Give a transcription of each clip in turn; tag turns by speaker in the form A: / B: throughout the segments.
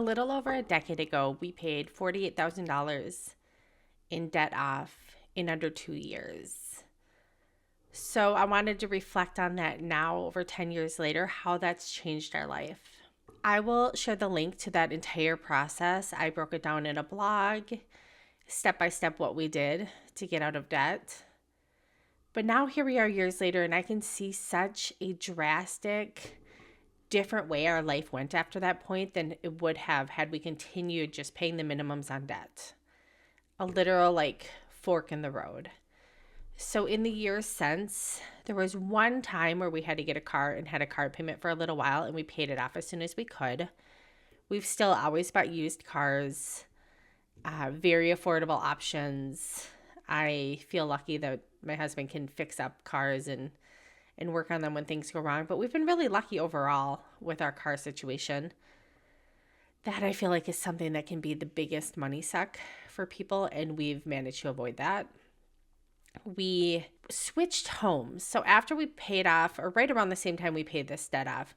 A: A little over a decade ago, we paid $48,000 in debt off in under 2 years. So I wanted to reflect on that now, over 10 years later, how that's changed our life. I will share the link to that entire process. I broke it down in a blog, step by step, what we did to get out of debt. But now here we are years later, and I can see such a drastic, different way our life went after that point than it would have had we continued just paying the minimums on debt. A literal fork in the road. So in the years since, there was one time where we had to get a car and had a car payment for a little while, and we paid it off as soon as we could. We've still always bought used cars, very affordable options. I feel lucky that my husband can fix up cars and work on them when things go wrong. But we've been really lucky overall with our car situation. That I feel like is something that can be the biggest money suck for people, and we've managed to avoid that. We switched homes. So after we paid off, or right around the same time we paid this debt off,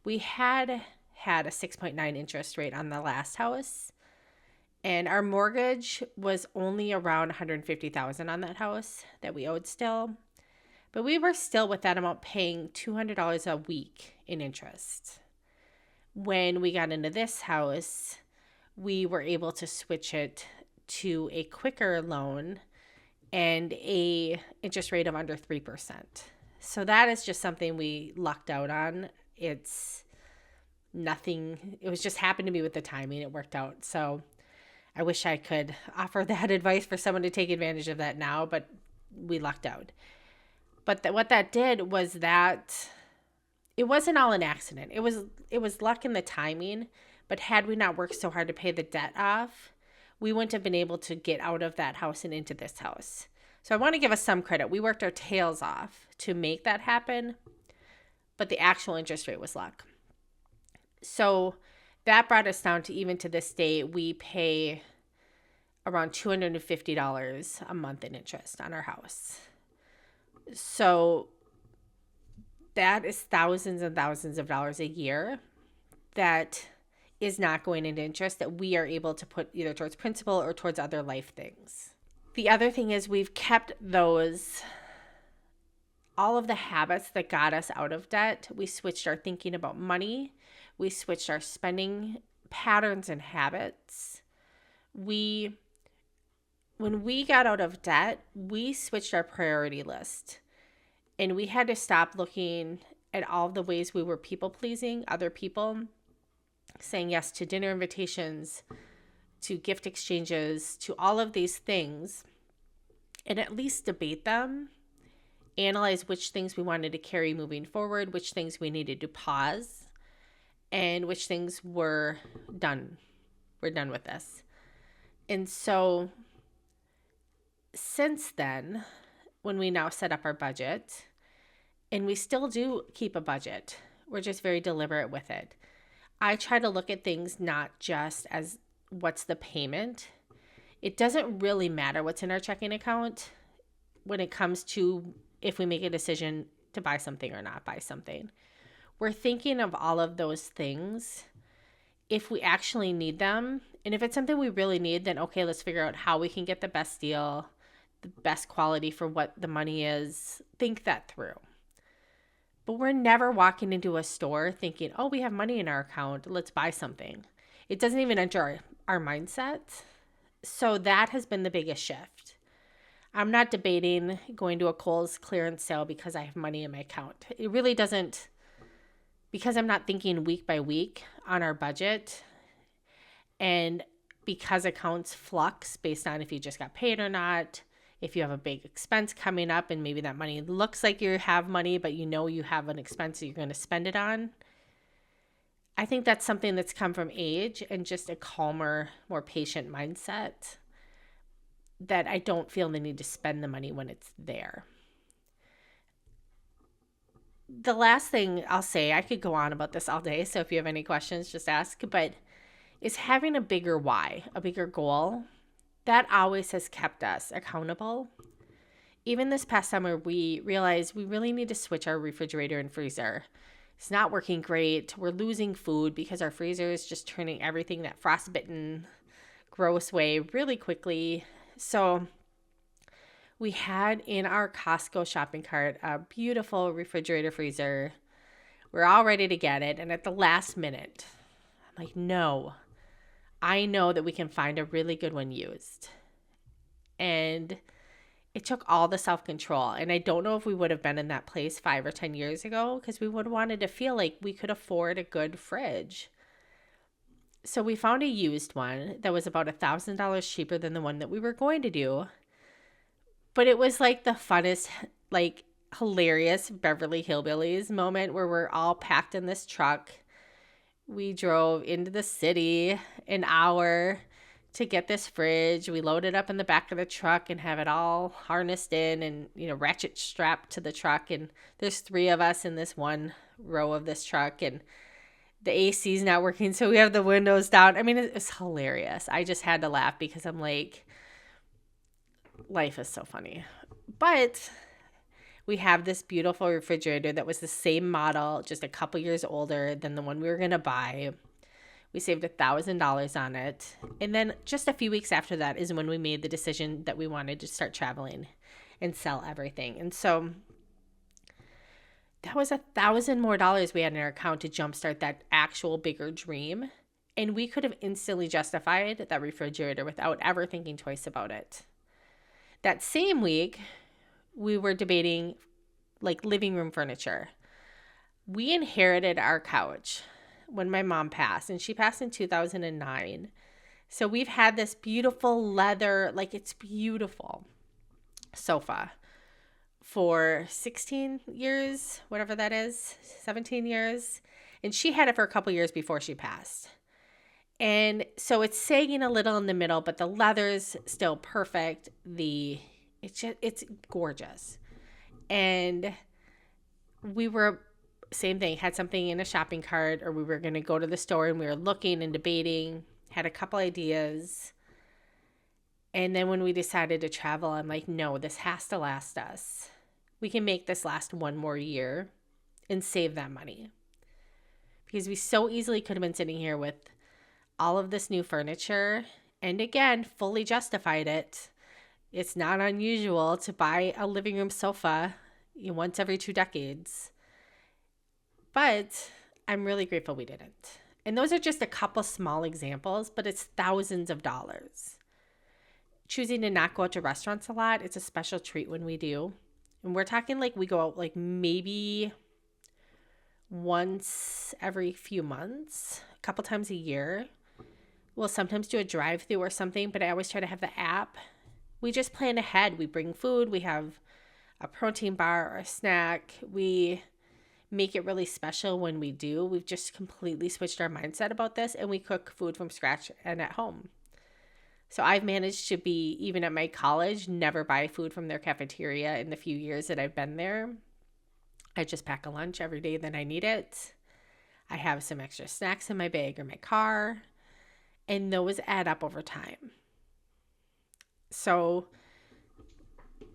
A: we had a 6.9 interest rate on the last house. And our mortgage was only around $150,000 on that house that we owed still. But we were still with that amount paying $200 a week in interest. When we got into this house, we were able to switch it to a quicker loan and a interest rate of under 3%. So that is just something we lucked out on. It's nothing. It was just happened to me with the timing. It worked out. So I wish I could offer that advice for someone to take advantage of that now, but we lucked out. But what that did was that it wasn't all an accident. It was luck in the timing, but had we not worked so hard to pay the debt off, we wouldn't have been able to get out of that house and into this house. So I want to give us some credit. We worked our tails off to make that happen, but the actual interest rate was luck. So that brought us down to, even to this day, we pay around $250 a month in interest on our house. So that is thousands and thousands of dollars a year that is not going into interest that we are able to put either towards principal or towards other life things. The other thing is we've kept all of the habits that got us out of debt. We switched our thinking about money. We switched our spending patterns and habits. When we got out of debt, we switched our priority list. And we had to stop looking at all the ways we were people-pleasing other people, saying yes to dinner invitations, to gift exchanges, to all of these things, and at least debate them, analyze which things we wanted to carry moving forward, which things we needed to pause, and which things were done. We're done with this. And so since then, when we now set up our budget, and we still do keep a budget, we're just very deliberate with it. I try to look at things not just as what's the payment. It doesn't really matter what's in our checking account when it comes to if we make a decision to buy something or not buy something. We're thinking of all of those things if we actually need them. And if it's something we really need, then okay, let's figure out how we can get the best deal, the best quality for what the money is. Think that through. But we're never walking into a store thinking, oh, we have money in our account, let's buy something. It doesn't even enter our mindset. So that has been the biggest shift. I'm not debating going to a Kohl's clearance sale because I have money in my account. It really doesn't, because I'm not thinking week by week on our budget, and because accounts flux based on if you just got paid or not, if you have a big expense coming up and maybe that money looks like you have money, but you know you have an expense that you're going to spend it on. I think that's something that's come from age and just a calmer, more patient mindset, that I don't feel the need to spend the money when it's there. The last thing I'll say, I could go on about this all day, so if you have any questions, just ask, but is having a bigger why, a bigger goal. That always has kept us accountable. Even this past summer, we realized we really need to switch our refrigerator and freezer It's not working great. We're losing food because our freezer is just turning everything that frostbitten, gross way really quickly. So we had in our Costco shopping cart a beautiful refrigerator freezer. We're all ready to get it. And at the last minute, I'm like, no, I know that we can find a really good one used. And it took all the self-control. And I don't know if we would have been in that place 5 or 10 years ago, because we would have wanted to feel like we could afford a good fridge. So we found a used one that was about $1,000 cheaper than the one that we were going to do. But it was like the funnest, like hilarious Beverly Hillbillies moment where we're all packed in this truck. We drove into the city an hour to get this fridge. We loaded up in the back of the truck and have it all harnessed in and, ratchet strapped to the truck. And there's 3 of us in this one row of this truck, and the AC is not working, so we have the windows down. I mean, it's hilarious. I just had to laugh because I'm like, life is so funny. But we have this beautiful refrigerator that was the same model, just a couple years older than the one we were going to buy. We saved $1,000 on it. And then just a few weeks after that is when we made the decision that we wanted to start traveling and sell everything. And so that was $1,000 more we had in our account to jumpstart that actual bigger dream. And we could have instantly justified that refrigerator without ever thinking twice about it. That same week, we were debating like living room furniture. We inherited our couch when my mom passed, and she passed in 2009. So we've had this beautiful leather, like it's beautiful sofa for 16 years, whatever that is, 17 years. And she had it for a couple years before she passed. And so it's sagging a little in the middle, but the leather's still perfect. It's gorgeous. And we were, same thing, had something in a shopping cart, or we were going to go to the store, and we were looking and debating, had a couple ideas. And then when we decided to travel, I'm like, no, this has to last us. We can make this last 1 more year and save that money. Because we so easily could have been sitting here with all of this new furniture, and again, fully justified it. It's not unusual to buy a living room sofa once every 2 decades. But I'm really grateful we didn't. And those are just a couple small examples, but it's thousands of dollars. Choosing to not go out to restaurants a lot, it's a special treat when we do. And we're talking like we go out like maybe once every few months, a couple times a year. We'll sometimes do a drive-thru or something, but I always try to have the app. We just plan ahead. We bring food. We have a protein bar or a snack. We make it really special when we do. We've just completely switched our mindset about this, and we cook food from scratch and at home. So I've managed to be, even at my college, never buy food from their cafeteria in the few years that I've been there. I just pack a lunch every day that I need it. I have some extra snacks in my bag or my car, and those add up over time. So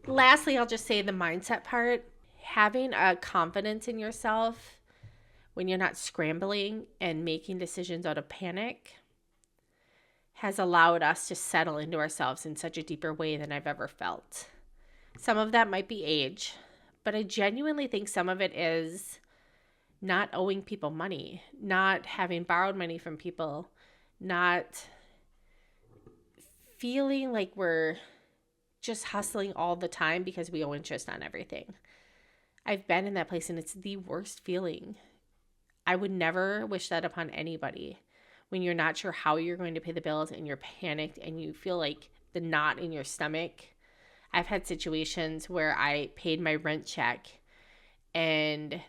A: lastly, I'll just say the mindset part, having a confidence in yourself when you're not scrambling and making decisions out of panic has allowed us to settle into ourselves in such a deeper way than I've ever felt. Some of that might be age, but I genuinely think some of it is not owing people money, not having borrowed money from people, not feeling like we're just hustling all the time because we owe interest on everything. I've been in that place, and it's the worst feeling. I would never wish that upon anybody. When you're not sure how you're going to pay the bills and you're panicked and you feel like the knot in your stomach. I've had situations where I paid my rent check and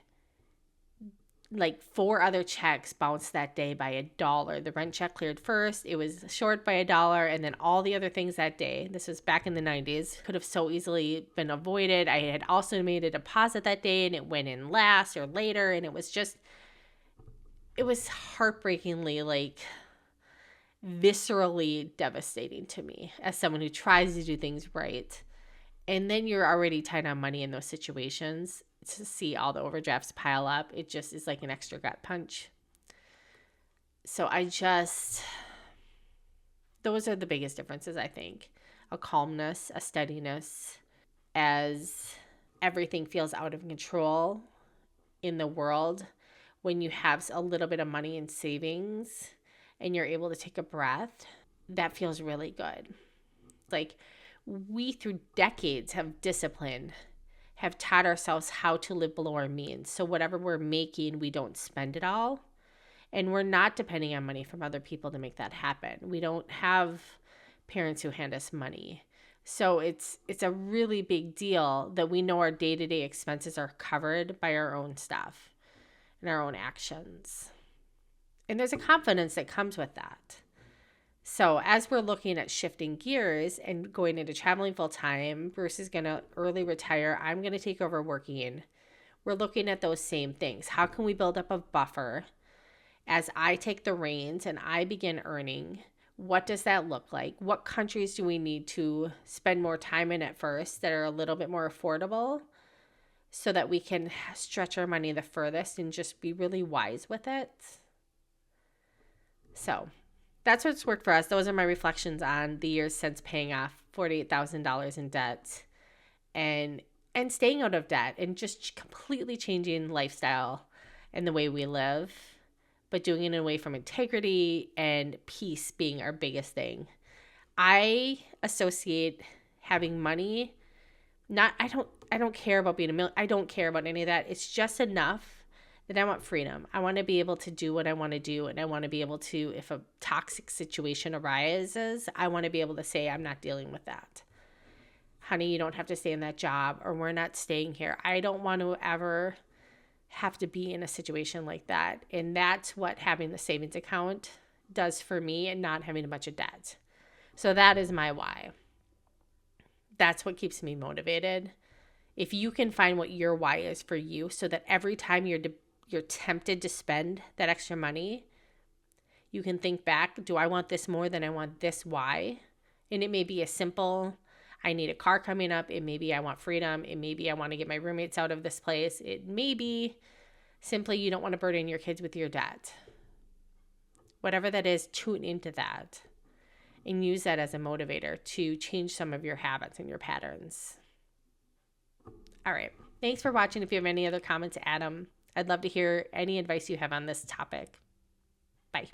A: like 4 other checks bounced that day by $1. The rent check cleared first. It was short by $1, and then all the other things that day, this was back in the 90s, could have so easily been avoided. I had also made a deposit that day, and it went in last or later, and it was heartbreakingly, like, viscerally devastating to me as someone who tries to do things right. And then you're already tight on money in those situations. to see all the overdrafts pile up. It just is like an extra gut punch. So those are the biggest differences, I think. A calmness, a steadiness, as everything feels out of control in the world. When you have a little bit of money in savings and you're able to take a breath, that feels really good. Like, we through decades have disciplined, have taught ourselves how to live below our means. So whatever we're making, we don't spend it all. And we're not depending on money from other people to make that happen. We don't have parents who hand us money. So it's a really big deal that we know our day-to-day expenses are covered by our own stuff and our own actions. And there's a confidence that comes with that. So as we're looking at shifting gears and going into traveling full time, Bruce is going to early retire. I'm going to take over working. We're looking at those same things. How can we build up a buffer as I take the reins and I begin earning? What does that look like? What countries do we need to spend more time in at first that are a little bit more affordable so that we can stretch our money the furthest and just be really wise with it? So that's what's worked for us. Those are my reflections on the years since paying off $48,000 in debt and staying out of debt and just completely changing lifestyle and the way we live, but doing it in a way from integrity and peace being our biggest thing. I associate having money, I don't care about being a million. I don't care about any of that. It's just enough that I want freedom. I want to be able to do what I want to do. And I want to be able to, if a toxic situation arises, I want to be able to say, I'm not dealing with that. Honey, you don't have to stay in that job, or we're not staying here. I don't want to ever have to be in a situation like that. And that's what having the savings account does for me, and not having a bunch of debt. So that is my why. That's what keeps me motivated. If you can find what your why is for you, so that every time you're tempted to spend that extra money, you can think back, do I want this more than I want this? Why? And it may be a simple, I need a car coming up. It may be I want freedom. It may be I want to get my roommates out of this place. It may be simply you don't want to burden your kids with your debt. Whatever that is, tune into that and use that as a motivator to change some of your habits and your patterns. All right. Thanks for watching. If you have any other comments, add them. I'd love to hear any advice you have on this topic.